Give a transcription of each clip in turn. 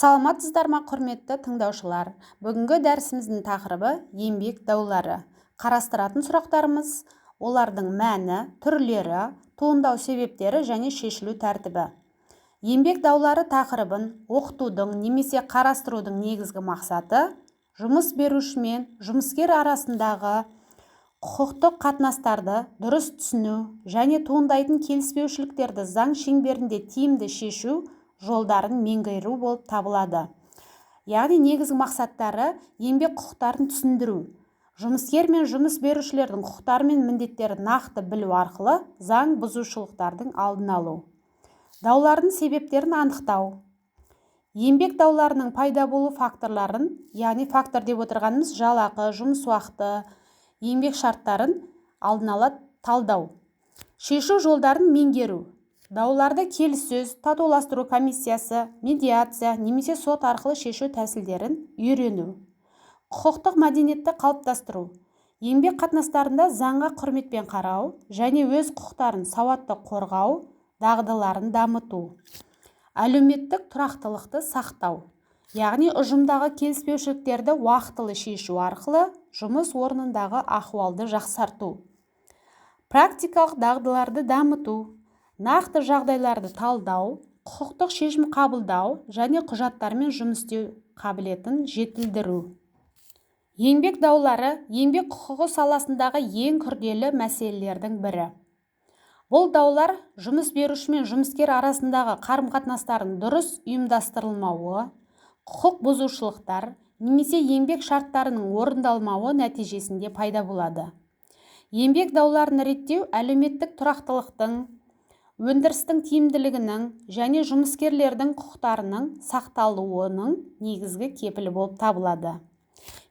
Саламатсыздар ма, құрметті тыңдаушылар? Бүгінгі дәрісіміздің тақырыбы еңбек даулары. Қарастыратын сұрақтарымыз олардың мәні, түрлері, туындау себептері және шешілу тәртібі. Еңбек даулары тақырыбын оқытудың немесе қарастырудың негізгі мақсаты жұмыс беруші мен жұмыскер арасындағы құқықтық қатынастарды дұрыс түсіну және туындайтын келіспеушіліктерді заң шеңберінде тиімді шешу жолдарын меңгеру болып табылады. Яғни негізгі мақсаттары еңбек құқықтарын түсіндіру, жұмыскер мен жұмыс берушілердің құқықтары мен міндеттерін нақты білу арқылы заң бұзушылықтардың алдын алу. Даулардың себептерін анықтау. Еңбек дауларының пайда болу факторларын, яғни фактор деп отырғанымыз жалақы, жұмыс уақыты, еңбек шарттарын алдын ала талдау. Шешу жолдарын меңгеру. Дауларды келіссөз, татуластыру комиссиясы, медиация немесе сот арқылы шешу тәсілдерін үйрену. Құқықтық мәдениетті қалыптастыру. Еңбек қатынастарында заңға құрметпен қарау және өз құқықтарын сауатты қорғау дағдыларын дамыту. Әлеуметтік тұрақтылықты сақтау. Яғни ұжымдағы келіспеушіліктерді уақытылы шешу арқылы жұмыс орнындағы ахуалды жақсарту. Практикалық дағдыларды дамыту. Нақты жағдайларды талдау, құқықтық шешім қабылдау және құжаттармен жұмыс істеу қабілетін жетілдіру. Еңбек даулары еңбек құқығы саласындағы ең күрделі мәселелердің бірі. Бұл даулар жұмыс беруші мен жұмыскер арасындағы қарым-қатынастардың дұрыс ұйымдастырылмауы, құқық бұзушылықтар немесе еңбек шарттарының орындалмауы нәтижесінде пайда болады. Еңбек дауларын реттеу әлеуметтік тұрақтылықтың, өндірістің тиімділігінің және жұмыскерлердің құқықтарының сақталуының негізгі кепілі болып табылады.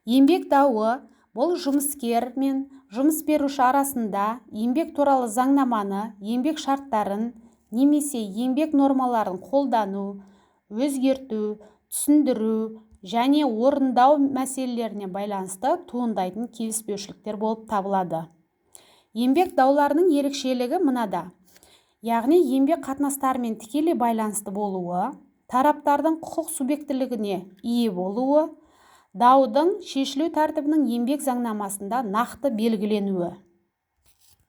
Еңбек дауы бұл жұмыскер мен жұмыс беруші арасында еңбек туралы заңнаманы, еңбек шарттарын немесе еңбек нормаларын қолдану, өзгерту, түсіндіру және орындау мәселелеріне байланысты туындайтын келіспеушіліктер болып табылады. Еңбек дауларының ерекшелігі мынада. Яғни еңбек қатынастарымен тікелей байланысты болуы, тараптардың құқық субъектілігіне ие болуы, даудың шешілу тәртібінің еңбек заңнамасында нақты белгіленуі.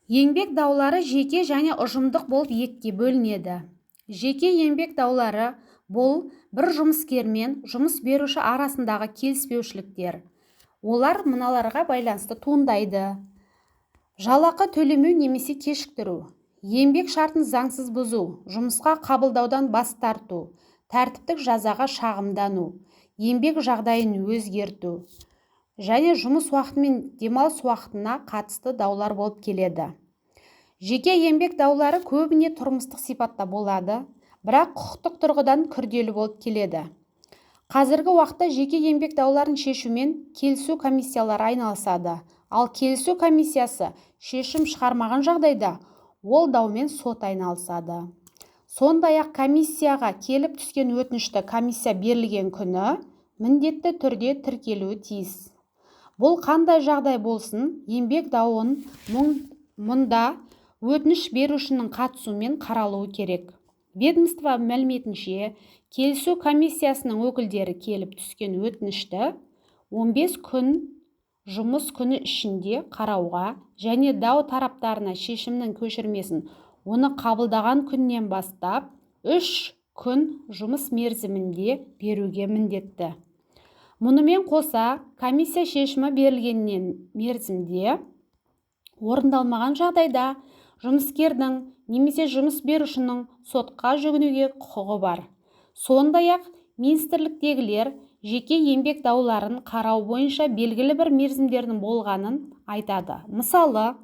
Еңбек даулары жеке және ұжымдық болып екіге бөлінеді. Жеке еңбек даулары бұл бір жұмыскер мен жұмыс беруші арасындағы келіспеушіліктер. Олар мыналарға байланысты туындайды. Жалақы төлемеу немесе кешіктіру, еңбек шартын заңсыз бұзу, жұмысқа қабылдаудан бас тарту, тәртіптік жазаға шағымдану, еңбек жағдайын өзгерту және жұмыс уақыты мен демалыс уақытына қатысты даулар болып келеді. Жеке еңбек даулары көбіне тұрмыстық сипатта болады, бірақ құқықтық тұрғыдан күрделі болып келеді. Қазіргі уақытта жеке еңбек дауларын шешумен келісу комиссиялары айналысады, ал келісу комиссиясы шешім шығармаған жағдайда ол даумен сот айналысады. Сондай-ақ комиссияға келіп түскен өтінішті комиссия берілген күні міндетті түрде тіркелуі тиіс. Бұл қандай жағдай болсын, еңбек дауын мұнда өтініш берушінің қатысуымен қаралуы керек. Ведомство мәліметінше, келісу комиссиясының өкілдері келіп түскен өтінішті 15 күн жұмыс күні ішінде қарауға және дау тараптарына шешімнің көшірмесін оны қабылдаған күннен бастап 3 күн жұмыс мерзімінде беруге міндетті. Мұнымен қоса, комиссия шешімі берілгеннен мерзімде орындалмаған жағдайда жұмыскердің немесе жұмыс берушінің сотқа жүгінуге құқығы бар. Сондай-ақ министрліктегілер жеке еңбек дауларын қарау бойынша белгілі бір мерзімдердің болғанын айтады. Мысалы,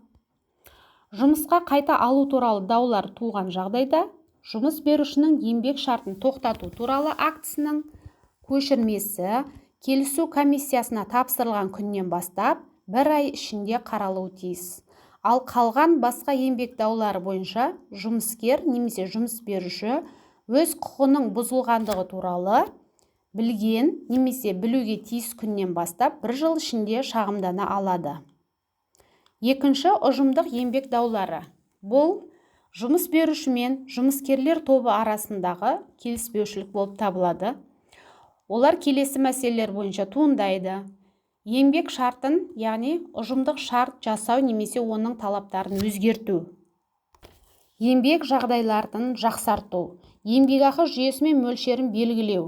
жұмысқа қайта алу туралы даулар туған жағдайда, жұмыс берушінің еңбек шартын тоқтату туралы актісінің көшірмесі келісу комиссиясына тапсырылған күннен бастап 1 ай ішінде қаралуы тиіс. Ал қалған басқа еңбек даулары бойынша жұмыскер немесе жұмыс беруші өз құқының бұзылғандығы туралы білген немесе білуге тиіс күннен бастап 1 жыл ішінде шағымдана алады. Екінші, ұжымдық еңбек даулары. Бұл жұмыс беруші мен жұмыскерлер тобы арасындағы келіспеушілік болып табылады. Олар келесі мәселелер бойынша туындайды. Еңбек шартын, яғни ұжымдық шарт жасау немесе оның талаптарын өзгерту. Еңбек жағдайларын жақсарту. Еңбекақы жүйесі мен мөлшерін белгілеу.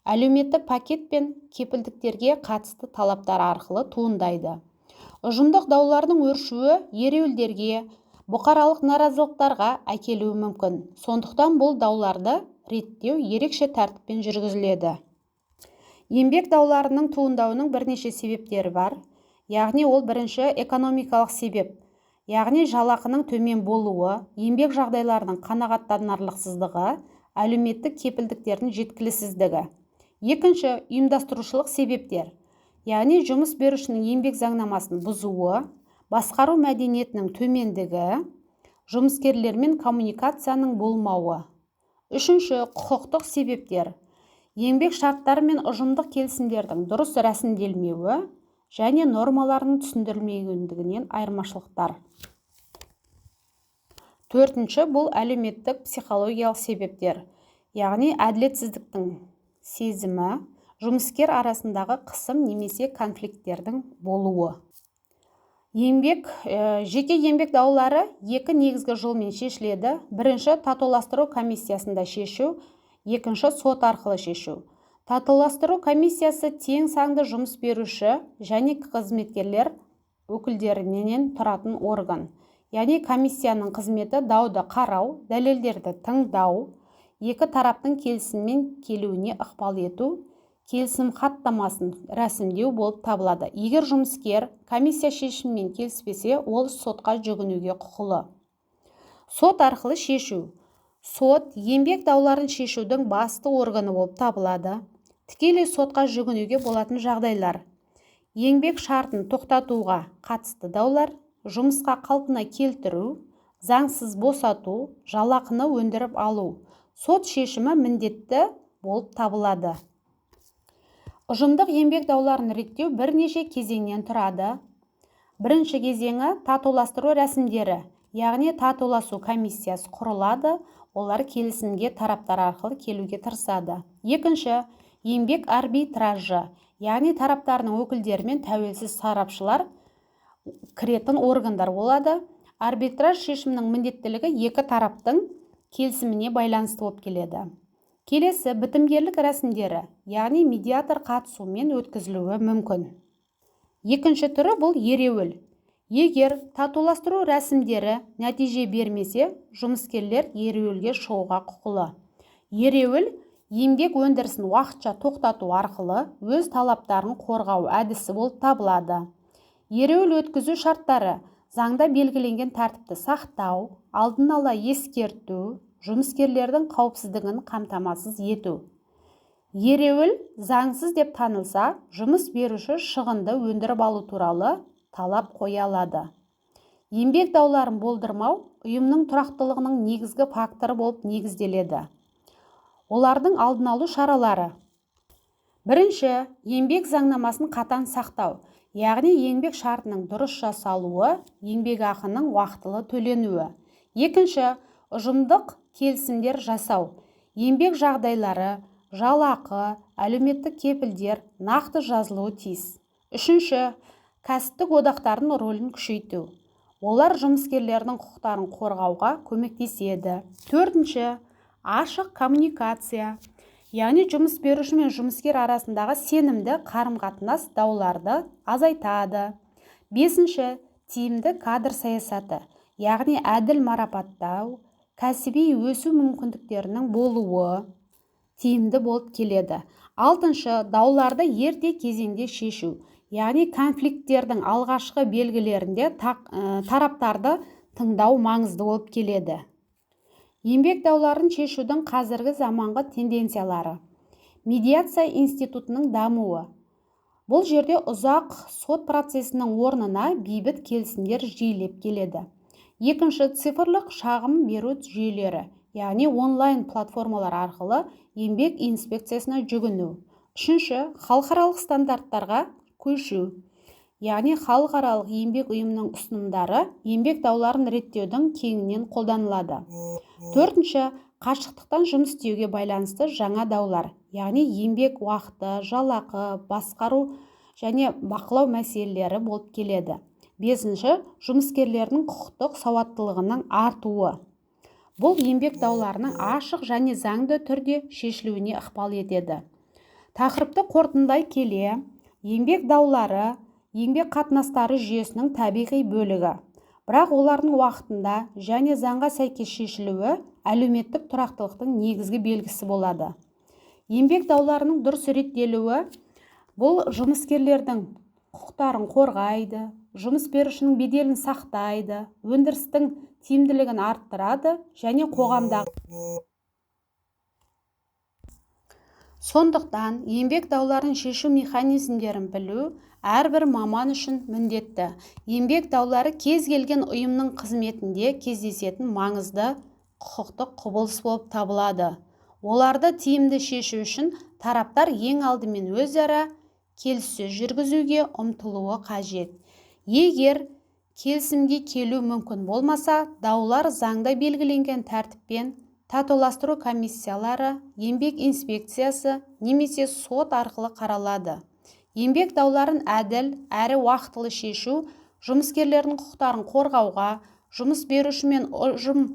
Әлеуметтік пакет пен кепілдіктерге қатысты талаптар арқылы туындайды. Ұжымдық даулардың өршуі ереуілдерге, бұқаралық наразылықтарға әкелуі мүмкін. Сондықтан бұл дауларды реттеу ерекше тәртіппен жүргізіледі. Еңбек дауларының туындауының бірнеше себептері бар. Яғни ол бірінші экономикалық себеп. Яғни жалақының төмен болуы, еңбек жағдайларының қанағаттанарлықсыздығы, әлеуметтік кепілдіктердің жеткіліксіздігі. Екінші, ұйымдастырушылық себептер. Яғни жұмыс берушінің еңбек заңнамасын бұзуы, басқару мәдениетінің төмендігі, жұмыскерлермен коммуникацияның болмауы. Үшінші, құқықтық себептер. Еңбек шарттары мен ұжымдық келісімдердің дұрыс рәсімделмеуі және нормаларының түсіндірілмегендігінен айырмашылықтар. Төртінші, бұл әлеуметтік психологиялық себептер. Яғни әділетсіздіктің сезімі, жұмыскер арасындағы қысым немесе конфликттердің болуы. Жеке еңбек даулары екі негізгі жолмен шешіледі. Бірінші, татуластыру комиссиясында шешу, екінші, сот арқылы шешу. Татуластыру комиссиясы тең заңды жұмыс беруші және қызметкерлер өкілдерінен тұратын орган. Яғни комиссияның қызметі дауды қарау, дәлелдерді тыңдау, екі тараптың келісіммен келуіне ықпал ету, келісім хаттамасын рәсімдеу болып табылады. Егер жұмыскер комиссия шешімімен келіспесе, ол сотқа жүгінуге құқылы. Сот арқылы шешу. Сот еңбек дауларын шешудің басты органы болып табылады. Тікелей сотқа жүгінуге болатын жағдайлар. Еңбек шартын тоқтатуға қатысты даулар, жұмысқа қалпына келтіру, заңсыз босату, жалақыны өндіріп алу. Сот шешімі міндетті болып табылады. Ұжымдық еңбек дауларын реттеу бірнеше кезеңнен тұрады. Бірінші кезеңі татуластыру рәсімдері, яғни татуласу комиссиясы құрылады, олар келісімге тараптар арқылы келуге тырысады. Екінші, еңбек арбитражы, яғни тараптарының өкілдері мен тәуелсіз сарапшылар кіретін органдар болады. Арбитраж шешімінің міндеттілігі екі тараптың келісіміне байланысты болып келеді. Келесі, бітімгерлік рәсімдері, яғни медиатор қатысуымен өткізілуі мүмкін. Екінші түрі бұл ереуіл. Егер татуластыру рәсімдері нәтиже бермесе, жұмыскерлер ереуілге шығуға құқылы. Ереуіл еңбек өндірісін уақытша тоқтату арқылы өз талаптарын қорғау әдісі болып табылады. Ереуіл өткізу шарттары: заңда белгіленген тәртіпті сақтау, алдын ала ескерту, жұмыскерлердің қауіпсіздігін қамтамасыз ету. Ереуіл заңсыз деп танылса, жұмыс беруші шығынды өндіріп алу туралы талап қоя алады. Еңбек дауларын болдырмау ұйымның тұрақтылығының негізгі факторы болып негізделеді. Олардың алдын алу шаралары: бірінші, еңбек заңнамасын қатаң сақтау, яғни еңбек шартының дұрыс жасалуы, еңбекақының уақытылы төленуі. Екінші, ұжымдық келісімдер жасау, еңбек жағдайлары, жалақы, әлеуметтік кепілдер нақты жазылуы тиіс. Үшінші, кәсіптік одақтардың рөлін күшейту. Олар жұмыскерлердің құқықтарын қорғауға көмектеседі. Төртінші, ашық коммуникация, яғни жұмыс беруші мен жұмыскер арасындағы сенімді қарым-қатынас дауларды азайтады. Бесінші, тиімді кадр саясаты, яғни әділ марапаттау, кәсіби өсу мүмкіндіктерінің болуы тиімді болып келеді. Алтыншы, дауларды ерте кезеңде шешу, яғни конфликттердің алғашқы белгілерінде тараптарды тыңдау маңызды болып келеді. Еңбек дауларын шешудің қазіргі заманғы тенденциялары. Медиация институтының дамуы. Бұл жерде ұзақ сот процесінің орнына бейбіт келісімдер жиілеп келеді. Екінші, цифрлық шағым беру жүйелері, яғни онлайн платформалар арқылы еңбек инспекциясына жүгіну. Үшінші, халықаралық стандарттарға көшу, яғни халықаралық еңбек ұйымының ұсынымдары еңбек дауларын реттеудің кеңінен қолданылады. Төртінші, қашықтықтан жұмыс істеуге байланысты жаңа даулар, яғни еңбек уақыты, жалақы, басқару және бақылау мәселелері болып келеді. 5-ші, жұмыскерлердің құқықтық сауаттылығының артуы. Бұл еңбек дауларының ашық және заңды түрде шешілуіне ықпал етеді. Тақырыпты қорытындылай келе, еңбек даулары еңбек қатынастары жүйесінің табиғи бөлігі. Бірақ олардың уақытында және заңға сәйкес шешілуі әлеуметтік тұрақтылықтың негізгі белгісі болады. Еңбек дауларының дұрыс реттелуі бұл жұмыскерлердің құқықтарын қорғайды, жұмыс берушінің беделін сақтайды, өндірістің тиімділігін арттырады және қоғамдағы. Сондықтан, еңбек дауларын шешу механизмдерін білу әрбір маман үшін міндетті. Еңбек даулары кез келген ұйымның қызметінде кездесетін маңызды құқықтық құбылыс болып табылады. Оларды тиімді шешу үшін тараптар ең алдымен өзара келіссөз жүргізуге ұмтылуы қажет. Егер келісімге келу мүмкін болмаса, даулар заңда белгіленген тәртіппен татуластыру комиссиялары, еңбек инспекциясы немесе сот арқылы қаралады. Еңбек дауларын әділ әрі уақытылы шешу жұмыскерлердің құқықтарын қорғауға, жұмыс беруші мен ұжым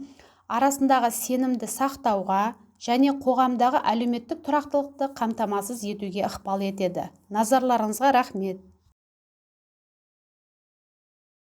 арасындағы сенімді сақтауға және қоғамдағы әлеуметтік тұрақтылықты қамтамасыз етуге ықпал етеді. Назарларыңызға рахмет.